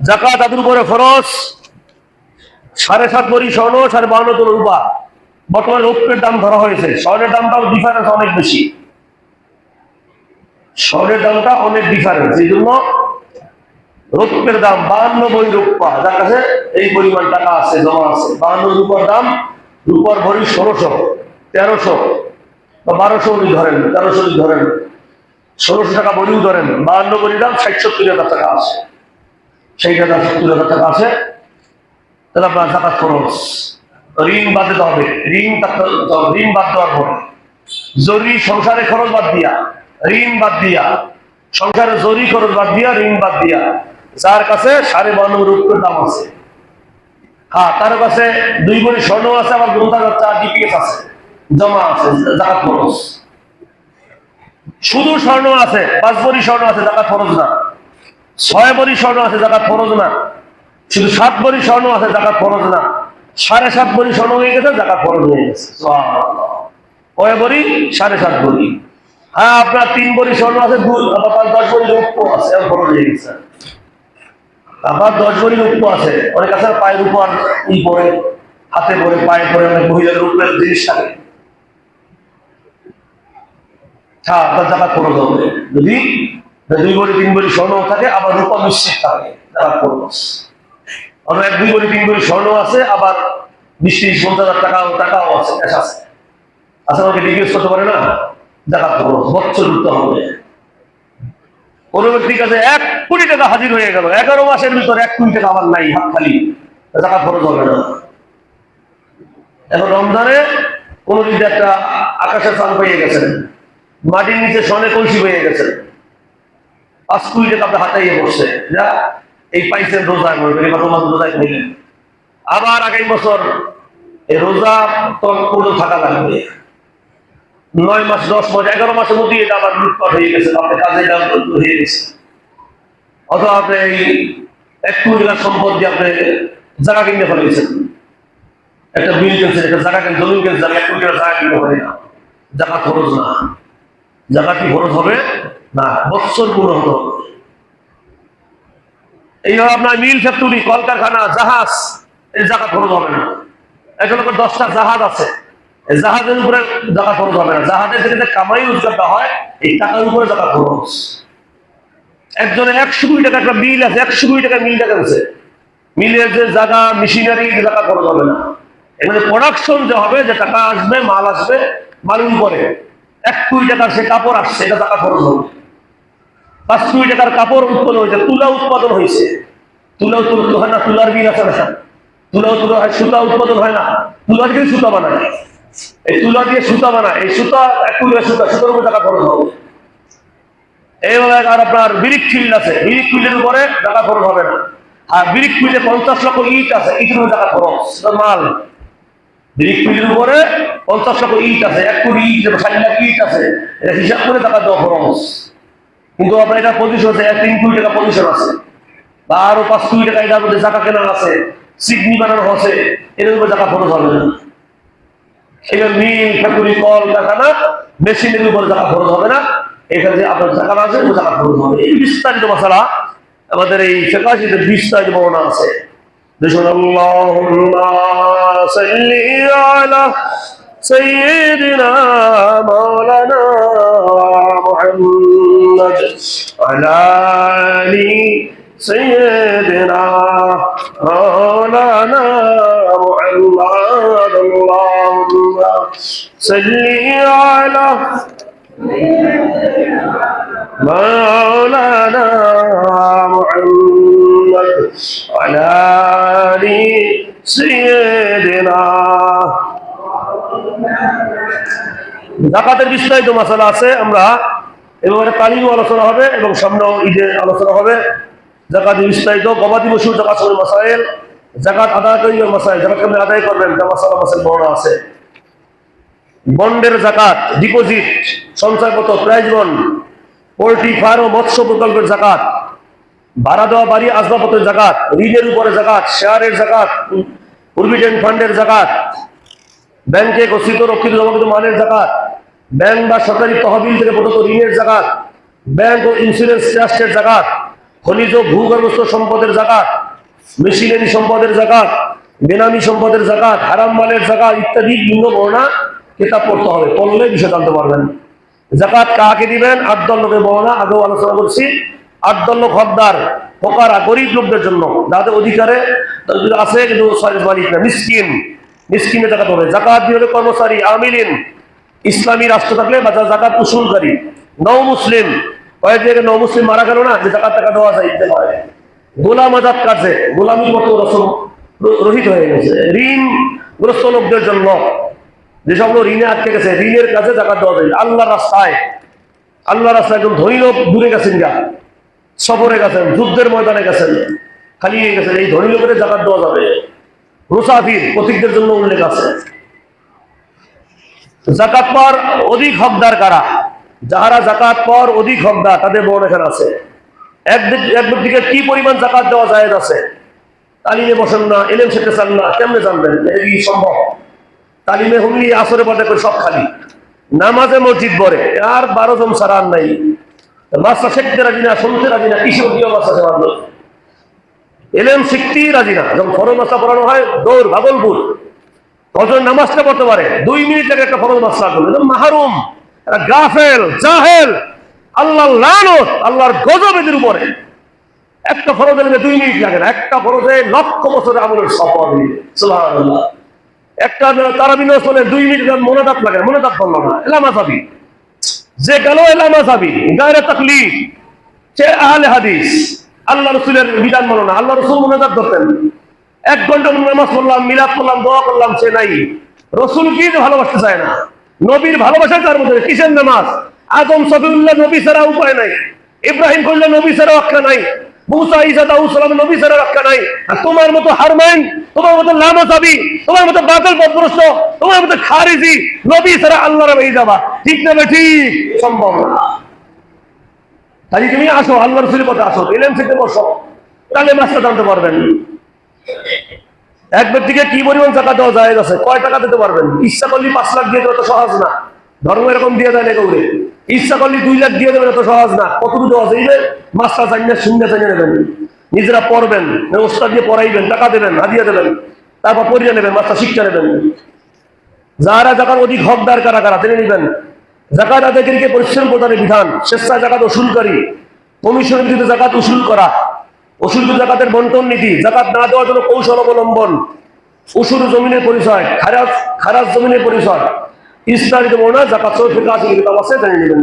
যাকাত তাদের উপরে ফরজ 7.5 ভরি স্বর্ণ 52 তোলা রূপা। বর্তমানে রৌপ্যের দাম ধরা হয়েছে, স্বর্ণের দামটাও ডিফারেন্স অনেক বেশি, স্বর্ণের দামটা অনেক ডিফারেন্স। এই জন্য রৌপ্যের দাম 52 ভরি রূপা, যার কাছে এই পরিমাণ টাকা আছে, জমা আছে। 52 রূপার দাম, রূপার ভরি 1600, 1300 বা 1200 ধরেন, 1300 ধরেন, 1600 টাকা ভরিও ধরেন। 52 ভরি দাম 60-70 হাজার টাকা আছে, 60,000-70,000 টাকা আছে। তাহলে আপনার যাকাত খরচ, ঋণ বাদ দিতে হবে। ঋণ বাদ দেওয়ার পরে জরুরি সংসারে খরচ বাদ দিয়া, ঋণ বাদ দিয়া, সংসারে জরুরি খরচ বাদ দিয়া, ঋণ বাদ দিয়া, যার কাছে 52.5 রূপের দাম আছে, হ্যাঁ তার কাছে 2 ভরি স্বর্ণ আছে, আবার গ্রন্থাগার 4 ডিপিএস আছে, জমা আছে, যাকাত খরচ। শুধু স্বর্ণ আছে, 5 ভরি স্বর্ণ আছে, যাকাত খরচ না। 6 ভরি স্বর্ণ আছে, যাকাত খরচ না। শুধু 7 ভরি স্বর্ণ আছে, যাকাত খরচ না। 7.5 ভরি স্বর্ণ হয়ে গেছে, যাকাত খরচ হয়ে গেছে। কয় ভরি? 7.5 ভরি। হ্যাঁ আপনার 3 ভরি স্বর্ণ আছে, 10 ভরি রৌপ্য আছে, খরচ হয়ে গেছে। আবার 10 ভরি রৌপ্য আছে, অনেক আছে পায়ের উপর ই পরে, হাতে পরে, পায়ে পরে, অনেক মহিলাদের রূপের জিনিস থাকে, হ্যাঁ আপনার যাকাত খরচ হবে। যদি 2 ভরি 3 ভরি স্বর্ণ থাকে, আবার রূপা মিশ্রিত থাকে, যাকাত খরচ। অন্য 1 2 ভরি 3 ভরি স্বর্ণ আছে, আবার 20-50 হাজার টাকাও আছে, ক্যাশ আছে। আচ্ছা আমাকে জিজ্ঞেস করতে পারে না, যাকাত খরচ বছর দিতে হবে। কোন ব্যক্তির কাছে 1 কোটি টাকা হাজির হয়ে গেল, 11 মাসের ভিতর 1 কোটি টাকা আমার নাই, হাত খালি, যাকাত খরচ হবে না। এখন রমজানে কোন যদি একটা আকাশের চাঁদ পেয়ে গেছেন, মাটির নিচে স্বর্ণের কলসি পেয়ে গেছেন, 5 কোটি টাকা আপনার হাতে ইয়ে বসছে, যা এই পাইছেন রোজায়, রোজায় খাইলেন। আবার আগামী বছর এই রোজা তো থাকা লাগবে, 9 মাস 10 মাস 11 মাসের মধ্যে এটা আবার লুটপাট হয়ে গেছে, আপনার কাজে হয়ে গেছে। অথবা আপনি এই 1 কোটি টাকার সম্পদ দিয়ে আপনি জায়গা কিনতে ফেলেছেন, একটা বিল কিনছেন, একটা জায়গা কিনে জমি কিনছেন, 1 কোটি টাকার জায়গা কিনতে পারি না, জাকাত খরচ না। জাকাত কি খরচ হবে না, বছর পুরো হতে হবে। এইভাবে আপনার মিল ফ্যাক্টরি, কলকারখানা, জাহাজ, এই জাকাত খরচ হবে না। একটা লোকের 10টা জাহাজ আছে, জাহাজের উপরে জাকাত খরচ হবে না। জাহাজের থেকে যে কামাই রোজগারটা হয়, এই টাকার উপরে জাকাত খরচ। একজনের 100 কোটি টাকা একটা মিল আছে, 100 কোটি টাকা মিলটা আছে, মিলের যে জায়গা, মেশিনারি, জায়গা খরচ হবে না। এখানে প্রোডাকশন যে হবে, যে টাকা আসবে, মাল আসবে, মালের উপরে 1 কোটি টাকার সে কাপড় আসছে, এটা টাকা খরচ হবে। 5 কোটি টাকার কাপড় উৎপাদন হয়েছে, তুলা উৎপাদন হয়েছে, তুলা উৎপাদন হয় না, তুলার বিল আছে না, তুলা উৎপাদন হয়, সুতা উৎপাদন হয় না, তুলা দিয়ে সুতা বানায়, এই তুলা দিয়ে সুতা বানায়, এই সুতা 1 কোটি সুতা, সুতার উপর টাকা খরচ হবে। এইভাবে আর আপনার ব্রিক ফিল্ড আছে, ব্রিক ফিল্ডের উপরে টাকা খরচ হবে না। আর ব্রিক ফিল্ডে 50 লক্ষ ইট আছে, ইটের উপরে টাকা খরচ, মাল। ব্রিক ফিল্ডের উপরে 50 লক্ষ ইট আছে, 1 কোটি ইট, 60 লাখ ইট আছে, এটা হিসাব করে টাকা দেওয়া খরচ। কিন্তু আপনার এটা পজিশন আছে, 3 কোটি টাকা পজিশন আছে, বা আরো 5 কোটি টাকা এটার মধ্যে জায়গা কেনা আছে, সিডনি বানানো আছে, এর উপরে টাকা খরচ হবে না। এবার মিল ফ্যাক্টরি, কল কারখানা, মেশিনের উপরে টাকা খরচ হবে না। এখানে যে আপনার টাকা আছে, ও টাকা খরচ হবে। এই বিস্তারিত মশলা আমাদের এই ফিকহে বিস্তারিত বর্ণনা আছে। দেখুন, আল্লাহুম্মা সাল্লি আলা সাইয়্যিদিনা মাওলানা মুহাম্মদ আলা আলি সাইয়্যিদিনা মাওলানা মুহাম্মদ। আল্লাহুম্মা সাল্লি আলা مولانا محمد وعلى آل سيدنا। যাকাতের বিস্তারিত মাসালা আছে, আমরা এবারে তালিমও আলোচনা হবে এবং সামনে ঈদের আলোচনা হবে। যাকাতের বিস্তারিত, গবাদি পশু যাকাতের মাসাইল, যাকাত আদায়কারীর মাসাইল, যাকাত কেমনে আদায় করবেন, তা মাসালা মাসাইল বর্ণনা আছে। বন্ডের যাকাত, ডিপোজিট, সঞ্চয়পত্র, প্রাইজ বন্ড, পোল্ট্রি ফার্ম ও মৎস্য প্রকল্পের যাকাত, ভাড়া দেওয়া বাড়ি আসবাবপত্রের যাকাত, ঋণের উপরে যাকাত, শেয়ারের যাকাত, প্রভিডেন্ট ফান্ডের যাকাত, ব্যাংকে গচ্ছিত রক্ষিত জমাকৃত মালের যাকাত, ব্যাংক বা সরকারি তহবিল থেকে প্রদত্ত ঋণের যাকাত, ব্যাংক ও ইন্স্যুরেন্স ট্রাস্টের যাকাত, খনিজ ও ভূগর্ভস্থ সম্পদের যাকাত, মেশিনারি সম্পদের জাকাত, বেনামি সম্পদের জাকাত, হারাম মালের জাকাত ইত্যাদি বিভিন্ন বর্ণনা কিতাব পড়তে হবে, পড়লে বিষয় জানতে পারবেন। জাকাত কাকে দিবেন? 8 দল লোকের বর্ণনা আগেও আলোচনা করছি। 8 দল লোক হকদার, ফকরা, গরিব লোকদের জন্য, যাদের অধিকারে আছে কিন্তু মালিক না, মিসকিন, মিসকিনে জাকাত হবে। জাকাত দিবে কর্মচারী, আমিলিন, ইসলামী রাষ্ট্র থাকলে বা জাকাত উসুলকারী, নও মুসলিম, কয়েক জায়গায় নও মুসলিম মারা গেল না, যে জাকাত টাকা দেওয়া যায়, দিতে হয়। গোলাম আজাদ কাজে, গোলামির মতো রসম রহিত হয়ে গেছে। ঋণগ্রস্ত লোকদের জন্য, যেসব লোক ঋণে আটকে গেছে, ঋণের কাছে জাকাত দেওয়া যায়। আল্লাহর রাস্তায়, আল্লাহ রাস্তায় একজন ধনী লোক দূরে গেছেন, গা সফরে গেছেন, যুদ্ধের ময়দানে গেছেন, খালি গেছেন, এই ধনী লোকের জাকাত দেওয়া যাবে। মুসাফির প্রতীকদের জন্য উল্লেখ আছে। জাকাত পাওয়ার অধিক হকদার কারা? যাহারা জাকাত পাওয়ার অধিক হকদার, তাদের বর্ণনা এখানে আছে। একদিকে কি পরিমাণ জাকাত দেওয়া জায়েজ আছে? তালিমে বসেন না, এলেম শিখতে চান না, কেমনে জানবেন এই সম্ভব? তালিমে হুমলি আসরে পড়ে করে সব খালি, নামাজে মসজিদ ভরে, আর 12 জন ছাড়া আর নাই। মাস্টার শিখতে রাজি না, শুনতে রাজি না, কিসের দিয়ে মাস্টার শেখানো? এলেম শিখতেই রাজি না। যখন ফরজ মাস্টার পড়ানো হয়, দৌড় ভাগলপুর, কজন নামাজটা পড়তে পারে 2 মিনিট লাগে একটা ফরজ মাস্টার করবে, মাহরুম, গাফেল, জাহেল, আল্লাহর লানত, আল্লাহর গজব এদের উপরে। একটা ফরজে 2 মিনিট লাগে না, একটা ফরজে লক্ষ বছরের আমলের সফল। সুবহানাল্লাহ। একটা তারাবি নফলে 2 মিনিট মোনাজাত লাগে, মোনাজাত করলো না, এলামাযাবি। যে গেল এলামাযাবি, গায়রে তাকলিদ, সে আহলে হাদিস, আল্লাহ রাসূলের বিধান মানো না। আল্লাহ রাসূল মোনাজাত করতেন, 1 ঘন্টা নামাজ পড়লাম, মিলাদ করলাম, দোয়া করলাম, সে নাই। রসুল কি ভালোবাসতে চায় না, নবীর ভালোবাসা তার মধ্যে। কিসের নামাজ? আদম সফিউল্লাহ নবী ছাড়া উপায় নাই, ইব্রাহিম করলে নবী ছাড়া রক্ষা নাই, মুসা ঈসা দাউদ সালাম নবী ছাড়া রক্ষা নাই। আর তোমার মতো হারমাইন, তোমার মতো লামাযাবি, তোমার মতো বাতিল পথভ্রষ্ট, তোমার মতো খারিজি, নবী ছাড়া আল্লাহর হয়ে যাবা, ঠিক না? ঠিক সম্ভব না। তাই তুমি আসো, আল্লাহ রাসূলের কথা আসো, ইলম শিখতে বসো, তাহলে মাসটা জানতে পারবেন। এক ব্যক্তিকে কি পরিমাণ টাকা দেওয়া জায়েজ আছে? কয় টাকা দিতে পারবেন? ইচ্ছা করলে 5 লাখ দিয়ে দেওয়া তো সহজ না, ধর্ম এরকম দিয়ে দেয় না কাউরে। ইচ্ছা করলে 2 লাখ দিয়ে দেবেন, এত সহজ না। কতটুকু দেওয়া যাইবে? মাস্টার চাইলে শূন্য চাইলে নেবেন, নিজেরা পড়বেন, ওস্তাদ দিয়ে পড়াইবেন, টাকা দেবেন, হাদিয়া দেবেন, তারপর পড়িয়ে নেবেন, মাস্টার শিক্ষা নেবেন। যারা জাকাত অধিক হকদার কারা কারা জেনে নেবেন। জাকাত আদায়কারীকে পরিশ্রম প্রদানের বিধান, স্বেচ্ছায় জাকাত উসুলকারী, কমিশনের বিরুদ্ধে জাকাত উসুল করা, উসুল জাকাতের বন্টন নীতি, জাকাত না দেওয়ার জন্য কৌশল অবলম্বন, উসুল জমিনের পরিচয়, খারাজ জমিনের পরিচয়, ইসলামিক বর্ণনা জাকাত সহ ফিকহ আছে, কিতাব আছে, জেনে নেবেন।